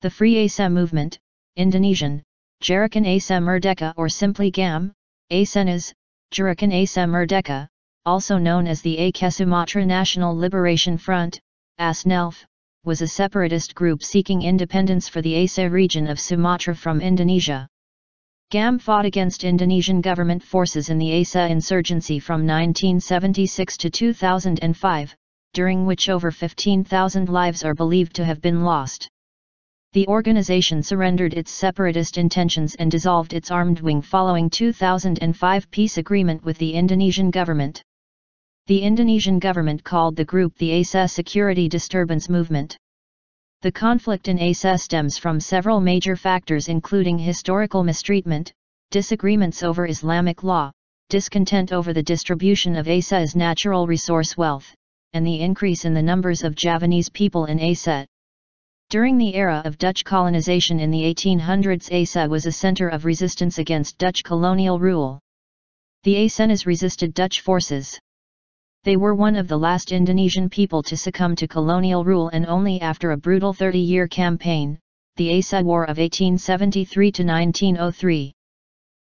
The Free Aceh Movement, Indonesian, Gerakan Aceh Merdeka or simply GAM, ASNLF, Geurakan Aceh Meurdèka, also known as the Acheh-Sumatra National Liberation Front, ASNLF, was a separatist group seeking independence for the Aceh region of Sumatra from Indonesia. GAM fought against Indonesian government forces in the Aceh Insurgency from 1976 to 2005, during which over 15,000 lives are believed to have been lost. The organization surrendered its separatist intentions and dissolved its armed wing following 2005 peace agreement with the Indonesian government. The Indonesian government called the group the Aceh Security Disturbance Movement. The conflict in Aceh stems from several major factors including historical mistreatment, disagreements over Islamic law, discontent over the distribution of Aceh's natural resource wealth, and the increase in the numbers of Javanese people in Aceh. During the era of Dutch colonization in the 1800s, Aceh was a center of resistance against Dutch colonial rule. The Acehnese resisted Dutch forces. They were one of the last Indonesian people to succumb to colonial rule, and only after a brutal 30-year campaign, the Aceh War of 1873 to 1903.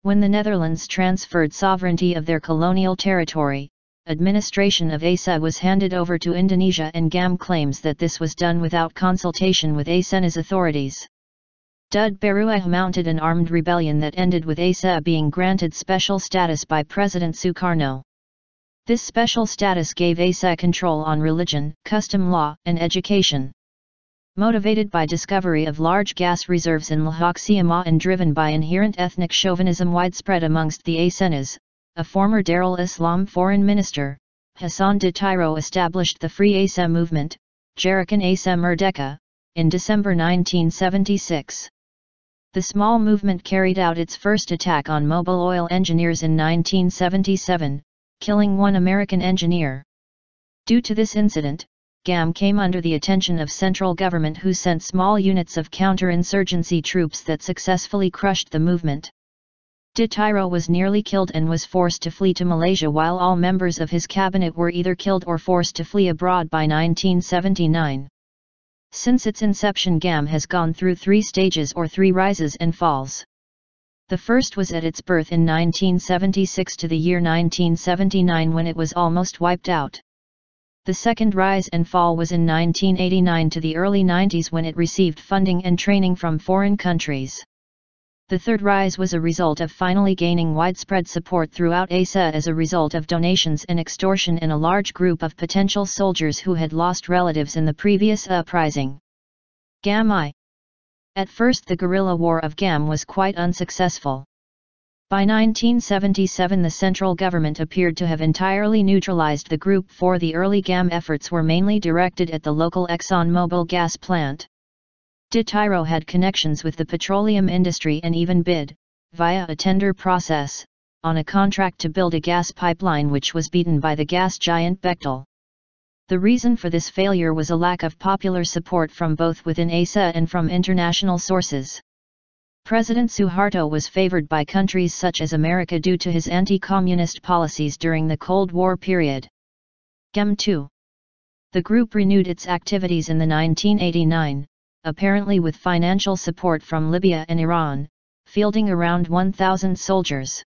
When the Netherlands transferred sovereignty of their colonial territory, administration of Aceh was handed over to Indonesia, and GAM claims that this was done without consultation with Acehnese authorities. Dud Baruah mounted an armed rebellion that ended with Aceh being granted special status by President Sukarno. This special status gave Aceh control on religion, custom law, and education. Motivated by discovery of large gas reserves in Lahak Siamah and driven by inherent ethnic chauvinism widespread amongst the Acehnese, a former Darul Islam foreign minister, Hassan Ditiro, established the Free Aceh Movement, Gerakan Aceh Merdeka, in December 1976. The small movement carried out its first attack on Mobil oil engineers in 1977, killing one American engineer. Due to this incident, GAM came under the attention of central government, who sent small units of counter-insurgency troops that successfully crushed the movement. Ditiro was nearly killed and was forced to flee to Malaysia, while all members of his cabinet were either killed or forced to flee abroad by 1979. Since its inception, GAM has gone through 3 stages or 3 rises and falls. The first was at its birth in 1976 to the year 1979, when it was almost wiped out. The second rise and fall was in 1989 to the early 90s, when it received funding and training from foreign countries. The third rise was a result of finally gaining widespread support throughout Aceh as a result of donations and extortion in a large group of potential soldiers who had lost relatives in the previous uprising. GAM-I. At first, the guerrilla war of GAM was quite unsuccessful. By 1977, the central government appeared to have entirely neutralized the group, for the early GAM efforts were mainly directed at the local ExxonMobil gas plant. Ditiro had connections with the petroleum industry and even bid, via a tender process, on a contract to build a gas pipeline, which was beaten by the gas giant Bechtel. The reason for this failure was a lack of popular support from both within Aceh and from international sources. President Suharto was favored by countries such as America due to his anti-communist policies during the Cold War period. GAM-II. The group renewed its activities in the 1989, apparently with financial support from Libya and Iran, fielding around 1,000 soldiers.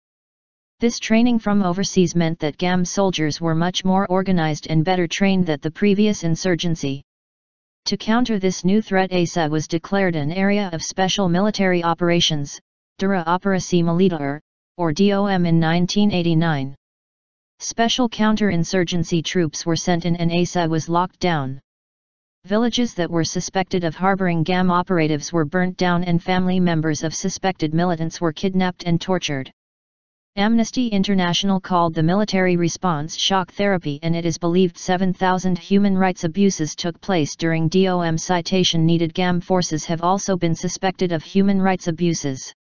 This training from overseas meant that GAM soldiers were much more organized and better trained than the previous insurgency. To counter this new threat, Aceh was declared an area of special military operations, Daerah Operasi Militer, or DOM, in 1989. Special counter-insurgency troops were sent in and Aceh was locked down. Villages that were suspected of harboring GAM operatives were burnt down, and family members of suspected militants were kidnapped and tortured. Amnesty International called the military response shock therapy, and it is believed 7,000 human rights abuses took place during DOM. Citation needed. GAM forces have also been suspected of human rights abuses.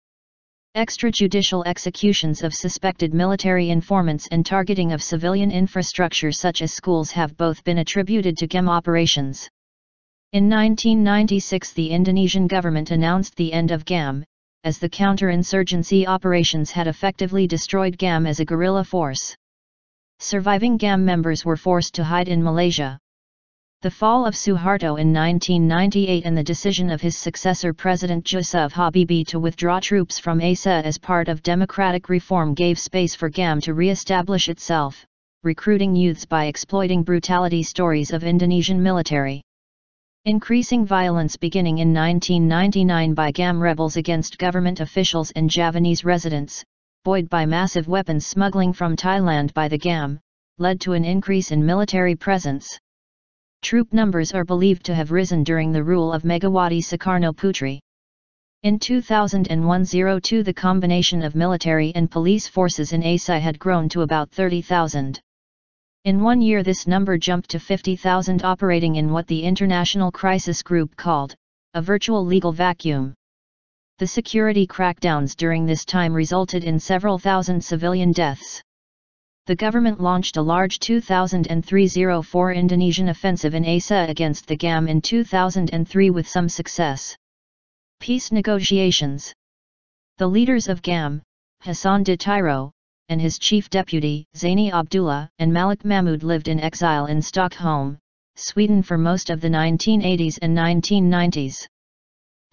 Extrajudicial executions of suspected military informants and targeting of civilian infrastructure such as schools have both been attributed to GAM operations. In 1996, the Indonesian government announced the end of GAM, as the counter-insurgency operations had effectively destroyed GAM as a guerrilla force. Surviving GAM members were forced to hide in Malaysia. The fall of Suharto in 1998 and the decision of his successor President Yusuf Habibie to withdraw troops from Aceh as part of democratic reform gave space for GAM to re-establish itself, recruiting youths by exploiting brutality stories of Indonesian military. Increasing violence beginning in 1999 by GAM rebels against government officials and Javanese residents, buoyed by massive weapons smuggling from Thailand by the GAM, led to an increase in military presence. Troop numbers are believed to have risen during the rule of Megawati Soekarno Putri. In 2001-02 the combination of military and police forces in Aceh had grown to about 30,000. In 1 year this number jumped to 50,000 operating in what the International Crisis Group called a virtual legal vacuum. The security crackdowns during this time resulted in several thousand civilian deaths. The government launched a large 2003-04 Indonesian offensive in Aceh against the GAM in 2003 with some success. Peace negotiations. The leaders of GAM, Hassan Ditiro, and his chief deputy, Zaini Abdullah, and Malik Mahmud lived in exile in Stockholm, Sweden for most of the 1980s and 1990s.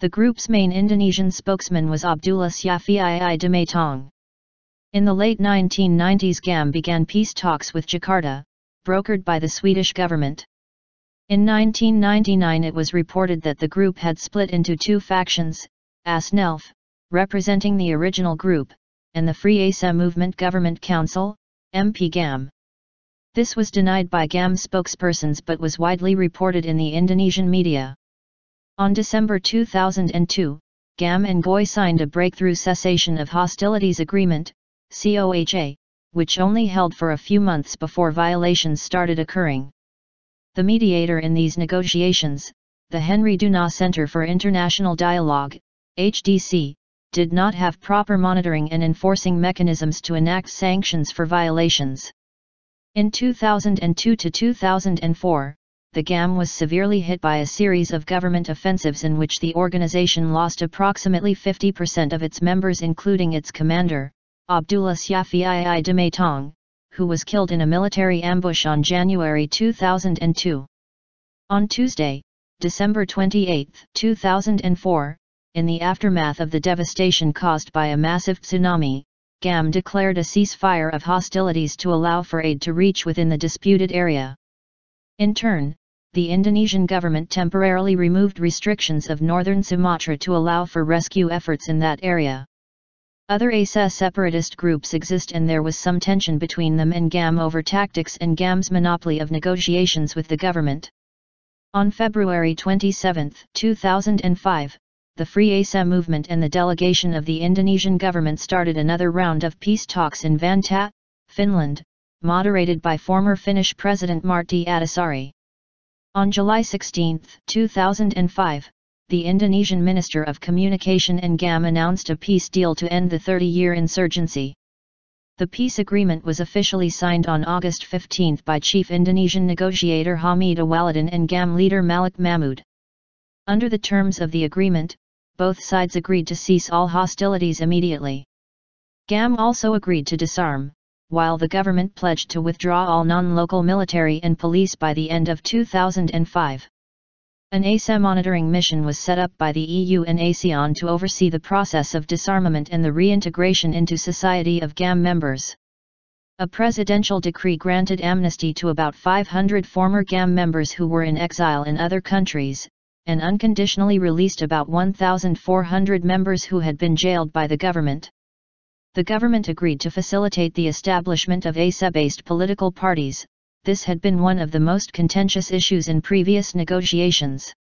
The group's main Indonesian spokesman was Abdullah Syafi'i Damatong. In the late 1990s GAM began peace talks with Jakarta, brokered by the Swedish government. In 1999 it was reported that the group had split into two factions, ASNLF, representing the original group, and the Free Aceh Movement Government Council, MP GAM. This was denied by GAM spokespersons but was widely reported in the Indonesian media. On December 2002, GAM and GOI signed a breakthrough cessation of hostilities agreement, COHA, which only held for a few months before violations started occurring. The mediator in these negotiations, the Henry Dunant Center for International Dialogue, HDC, did not have proper monitoring and enforcing mechanisms to enact sanctions for violations. In 2002 to 2004, the GAM was severely hit by a series of government offensives in which the organization lost approximately 50% of its members including its commander, Abdullah Syafi'i Damatong, who was killed in a military ambush on January 2002. On Tuesday, December 28, 2004, in the aftermath of the devastation caused by a massive tsunami, GAM declared a ceasefire of hostilities to allow for aid to reach within the disputed area. In turn, the Indonesian government temporarily removed restrictions of northern Sumatra to allow for rescue efforts in that area. Other Aceh separatist groups exist and there was some tension between them and GAM over tactics and GAM's monopoly of negotiations with the government. On February 27, 2005, the Free Aceh Movement and the delegation of the Indonesian government started another round of peace talks in Vantaa, Finland, moderated by former Finnish President Martti Ahtisaari. On July 16, 2005, the Indonesian Minister of Communication and GAM announced a peace deal to end the 30-year insurgency. The peace agreement was officially signed on August 15 by Chief Indonesian Negotiator Hamid Awaludin and GAM leader Malik Mahmud. Under the terms of the agreement, both sides agreed to cease all hostilities immediately. GAM also agreed to disarm, while the government pledged to withdraw all non-local military and police by the end of 2005. An Aceh monitoring mission was set up by the EU and ASEAN to oversee the process of disarmament and the reintegration into society of GAM members. A presidential decree granted amnesty to about 500 former GAM members who were in exile in other countries, and unconditionally released about 1,400 members who had been jailed by the government. The government agreed to facilitate the establishment of Aceh-based political parties. This had been one of the most contentious issues in previous negotiations.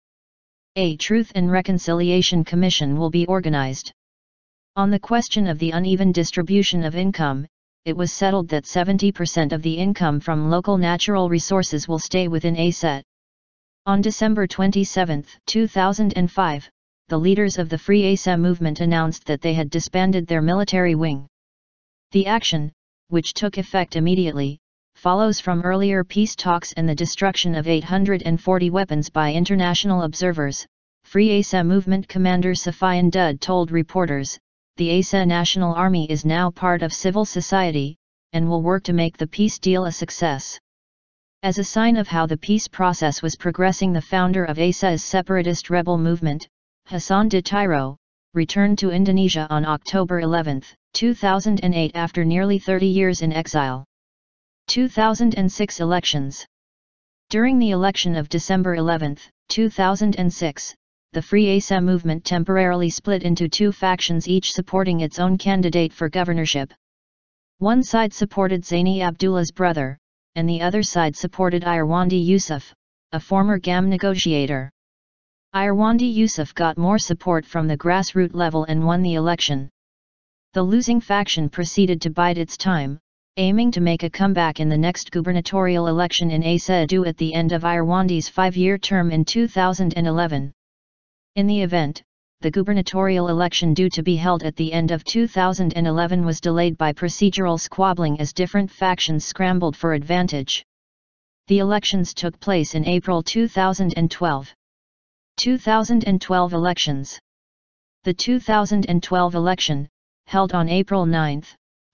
A Truth and Reconciliation Commission will be organized. On the question of the uneven distribution of income, it was settled that 70% of the income from local natural resources will stay within Aceh. On December 27, 2005, the leaders of the Free Aceh Movement announced that they had disbanded their military wing. The action, which took effect immediately, follows from earlier peace talks and the destruction of 840 weapons by international observers. Free Aceh Movement commander Safian Dud told reporters, "The Aceh National Army is now part of civil society, and will work to make the peace deal a success." As a sign of how the peace process was progressing, the founder of Aceh's separatist rebel movement, Hassan Ditiro, returned to Indonesia on October 11, 2008 after nearly 30 years in exile. 2006 elections. During the election of December 11, 2006, the Free Aceh movement temporarily split into two factions, each supporting its own candidate for governorship. One side supported Zaini Abdullah's brother, and the other side supported Irwandi Yusuf, a former GAM negotiator. Irwandi Yusuf got more support from the grassroots level and won the election. The losing faction proceeded to bide its time, aiming to make a comeback in the next gubernatorial election in Aceh due at the end of Irwandi's 5-year term in 2011. In the event, the gubernatorial election due to be held at the end of 2011 was delayed by procedural squabbling as different factions scrambled for advantage. The elections took place in April 2012. 2012 elections. The 2012 election, held on April 9,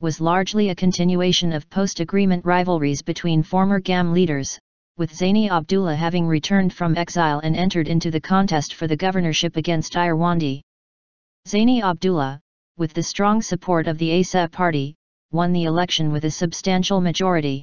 was largely a continuation of post-agreement rivalries between former GAM leaders, with Zaini Abdullah having returned from exile and entered into the contest for the governorship against Irwandi. Zaini Abdullah, with the strong support of the Aceh Party, won the election with a substantial majority.